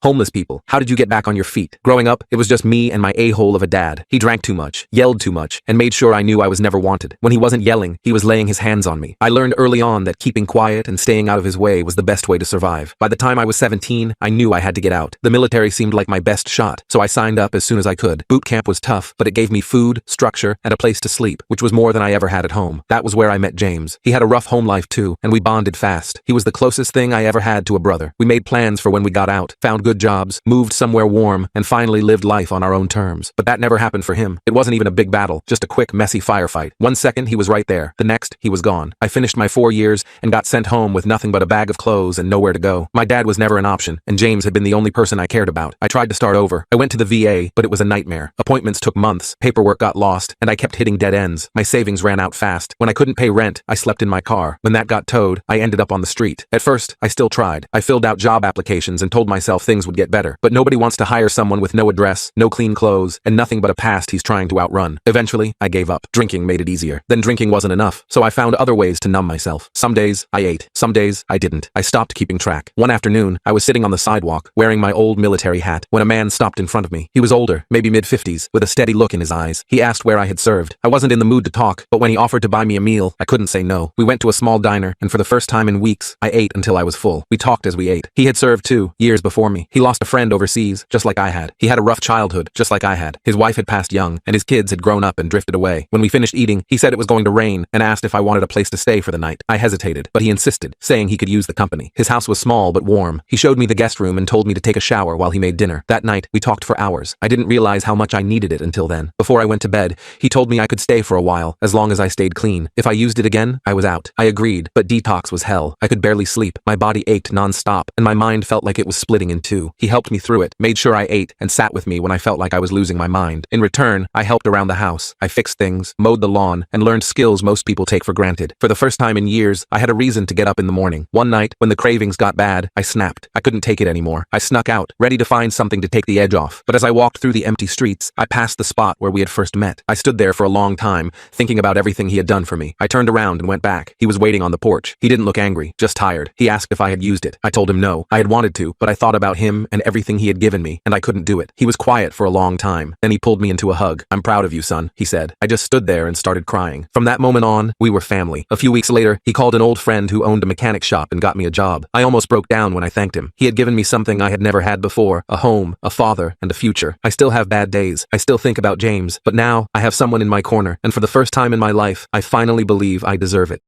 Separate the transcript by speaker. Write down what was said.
Speaker 1: Homeless people. How did you get back on your feet? Growing up, it was just me and my a-hole of a dad. He drank too much, yelled too much, and made sure I knew I was never wanted. When he wasn't yelling, he was laying his hands on me. I learned early on that keeping quiet and staying out of his way was the best way to survive. By the time I was 17, I knew I had to get out. The military seemed like my best shot, so I signed up as soon as I could. Boot camp was tough, but it gave me food, structure, and a place to sleep, which was more than I ever had at home. That was where I met James. He had a rough home life too, and we bonded fast. He was the closest thing I ever had to a brother. We made plans for when we got out, found good jobs, moved somewhere warm, and finally lived life on our own terms. But that never happened for him. It wasn't even a big battle, just a quick, messy firefight. One second he was right there, the next he was gone. I finished my 4 years and got sent home with nothing but a bag of clothes and nowhere to go. My dad was never an option, and James had been the only person I cared about. I tried to start over. I went to the VA, but it was a nightmare. Appointments took months, paperwork got lost, and I kept hitting dead ends. My savings ran out fast. When I couldn't pay rent, I slept in my car. When that got towed, I ended up on the street. At first, I still tried. I filled out job applications and told myself things would get better. But nobody wants to hire someone with no address, no clean clothes, and nothing but a past he's trying to outrun. Eventually, I gave up. Drinking made it easier. Then drinking wasn't enough, so I found other ways to numb myself. Some days, I ate. Some days, I didn't. I stopped keeping track. One afternoon, I was sitting on the sidewalk, wearing my old military hat, when a man stopped in front of me. He was older, maybe mid-50s, with a steady look in his eyes. He asked where I had served. I wasn't in the mood to talk, but when he offered to buy me a meal, I couldn't say no. We went to a small diner, and for the first time in weeks, I ate until I was full. We talked as we ate. He had served too, years before me. He lost a friend overseas, just like I had. He had a rough childhood, just like I had. His wife had passed young, and his kids had grown up and drifted away. When we finished eating, he said it was going to rain, and asked if I wanted a place to stay for the night. I hesitated, but he insisted, saying he could use the company. His house was small but warm. He showed me the guest room and told me to take a shower while he made dinner. That night, we talked for hours. I didn't realize how much I needed it until then. Before I went to bed, he told me I could stay for a while, as long as I stayed clean. If I used it again, I was out. I agreed, but detox was hell. I could barely sleep. My body ached non-stop, and my mind felt like it was splitting in two. He helped me through it, made sure I ate, and sat with me when I felt like I was losing my mind. In return, I helped around the house. I fixed things, mowed the lawn, and learned skills most people take for granted. For the first time in years, I had a reason to get up in the morning. One night, when the cravings got bad, I snapped. I couldn't take it anymore. I snuck out, ready to find something to take the edge off. But as I walked through the empty streets, I passed the spot where we had first met. I stood there for a long time, thinking about everything he had done for me. I turned around and went back. He was waiting on the porch. He didn't look angry, just tired. He asked if I had used it. I told him no. I had wanted to, but I thought about him and everything he had given me, and I couldn't do it. He was quiet for a long time. Then he pulled me into a hug. "I'm proud of you, son," he said. I just stood there and started crying. From that moment on, we were family. A few weeks later, he called an old friend who owned a mechanic shop and got me a job. I almost broke down when I thanked him. He had given me something I had never had before, a home, a father, and a future. I still have bad days. I still think about James, but now I have someone in my corner, and for the first time in my life, I finally believe I deserve it.